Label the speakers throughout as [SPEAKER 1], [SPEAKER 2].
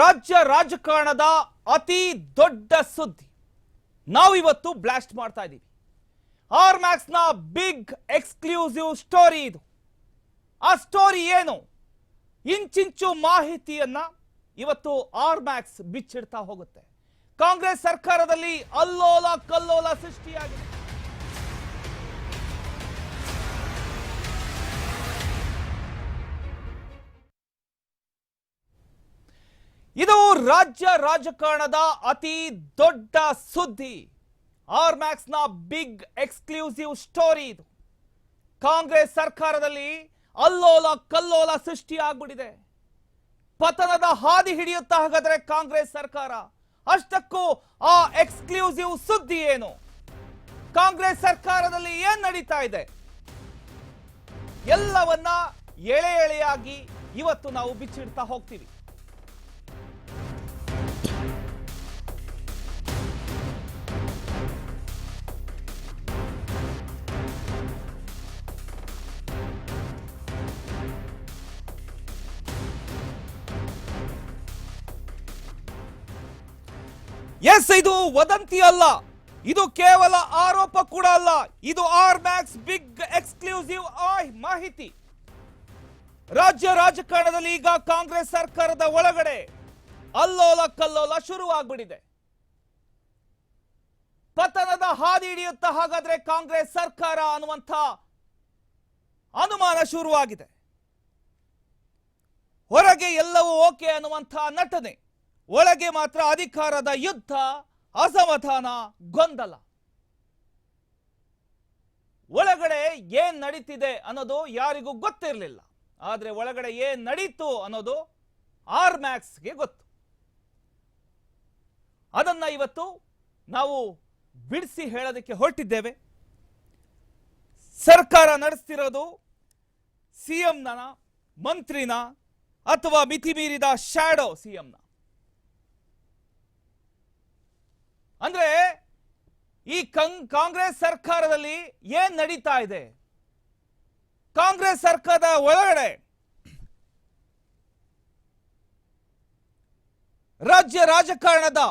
[SPEAKER 1] ರಾಜ್ಯ ರಾಜಕಾರಣದ ಅತಿ ದೊಡ್ಡ ಸುದ್ದಿ ನಾವು ಇವತ್ತು ಬ್ಲಾಸ್ಟ್ ಮಾಡ್ತಾ ಇದೀವಿ. ಆರ್ ಮ್ಯಾಕ್ಸ್ ನ ಬಿಗ್ ಎಕ್ಸ್ಕ್ಲೂಸಿವ್ ಸ್ಟೋರಿ ಇದು. ಆ ಸ್ಟೋರಿ ಏನು? ಇಂಚಿಂಚು ಮಾಹಿತಿಯನ್ನ ಇವತ್ತು ಆರ್ ಮ್ಯಾಕ್ಸ್ ಬಿಚ್ಚಿಡ್ತಾ ಹೋಗುತ್ತೆ. ಕಾಂಗ್ರೆಸ್ ಸರ್ಕಾರದಲ್ಲಿ ಅಲ್ಲೋಲ ಕಲ್ಲೋಲ ಸೃಷ್ಟಿಯಾಗಿದೆ. ಇದು ರಾಜ್ಯ ರಾಜಕಾರಣದ ಅತಿ ದೊಡ್ಡ ಸುದ್ದಿ. ಆರ್ ಮ್ಯಾಕ್ಸ್ ನ ಬಿಗ್ ಎಕ್ಸ್ಕ್ಲೂಸಿವ್ ಸ್ಟೋರಿ ಇದು. ಕಾಂಗ್ರೆಸ್ ಸರ್ಕಾರದಲ್ಲಿ ಅಲ್ಲೋಲ ಕಲ್ಲೋಲ ಸೃಷ್ಟಿಯಾಗ್ಬಿಟ್ಟಿದೆ. ಪತನದ ಹಾದಿ ಹಿಡಿಯುತ್ತಾ ಹಾಗಾದ್ರೆ ಕಾಂಗ್ರೆಸ್ ಸರ್ಕಾರ. ಅಷ್ಟಕ್ಕೂ ಆ ಎಕ್ಸ್ಕ್ಲೂಸಿವ್ ಸುದ್ದಿ ಏನು? ಕಾಂಗ್ರೆಸ್ ಸರ್ಕಾರದಲ್ಲಿ ಏನ್ ನಡೀತಾ ಇದೆ? ಎಲ್ಲವನ್ನ ಎಳೆ ಎಳೆಯಾಗಿ ಇವತ್ತು ನಾವು ಬಿಚ್ಚಿಡ್ತಾ ಹೋಗ್ತೀವಿ. ಎಸ್, ಇದು ವದಂತಿ ಅಲ್ಲ, ಇದು ಕೇವಲ ಆರೋಪ ಕೂಡ ಅಲ್ಲ. ಇದು ಆರ್ ಮ್ಯಾಕ್ಸ್ ಬಿಗ್ ಎಕ್ಸ್ಕ್ಲೂಸಿವ್ ಮಾಹಿತಿ. ರಾಜ್ಯ ರಾಜಕಾರಣದಲ್ಲಿ ಈಗ ಕಾಂಗ್ರೆಸ್ ಸರ್ಕಾರದ ಒಳಗಡೆ ಅಲ್ಲೋಲ ಕಲ್ಲೋಲ ಶುರುವಾಗ್ಬಿಟ್ಟಿದೆ. ಪತನದ ಹಾದಿ ಹಿಡಿಯುತ್ತಾ ಹಾಗಾದ್ರೆ ಕಾಂಗ್ರೆಸ್ ಸರ್ಕಾರ ಅನ್ನುವಂಥ ಅನುಮಾನ ಶುರುವಾಗಿದೆ. ಹೊರಗೆ ಎಲ್ಲವೂ ಓಕೆ ಅನ್ನುವಂಥ ನಟನೆ, ಒಳಗೆ ಮಾತ್ರ ಅಧಿಕಾರದ ಯುದ್ಧ, ಅಸಮಾಧಾನ, ಗೊಂದಲ. ಒಳಗಡೆ ಏನ್ ನಡೀತಿದೆ ಅನ್ನೋದು ಯಾರಿಗೂ ಗೊತ್ತಿರಲಿಲ್ಲ. ಆದ್ರೆ ಒಳಗಡೆ ಏನ್ ನಡೀತು ಅನ್ನೋದು ಆರ್ ಮ್ಯಾಕ್ಸ್ಗೆ ಗೊತ್ತು. ಅದನ್ನ ಇವತ್ತು ನಾವು ಬಿಡಿಸಿ ಹೇಳೋದಕ್ಕೆ ಹೊರಟಿದ್ದೇವೆ. ಸರ್ಕಾರ ನಡೆಸ್ತಿರೋದು ಸಿಎಂನ, ಮಂತ್ರಿನ, ಅಥವಾ ಮಿತಿ ಮೀರಿದ ಶ್ಯಾಡೋ ಸಿಎಂನ? ಅಂದ್ರೆ ಈ ಕಾಂಗ್ರೆಸ್ ಸರ್ಕಾರದಲ್ಲಿ ಏನ್ ನಡೀತಾ ಇದೆ? ಕಾಂಗ್ರೆಸ್ ಸರ್ಕಾರದ ಒಳಗಡೆ ರಾಜ್ಯ ರಾಜಕಾರಣದ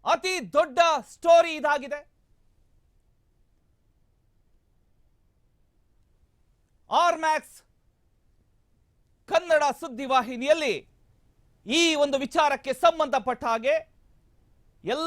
[SPEAKER 1] ಅತಿ ದೊಡ್ಡ ಸ್ಟೋರಿ ಇದಾಗಿದೆ. ಆರ್ ಮ್ಯಾಕ್ಸ್ ಕನ್ನಡ ಸುದ್ದಿವಾಹಿನಿಯಲ್ಲಿ ಈ ಒಂದು ವಿಚಾರಕ್ಕೆ ಸಂಬಂಧಪಟ್ಟ ಹಾಗೆ ಎಲ್ಲ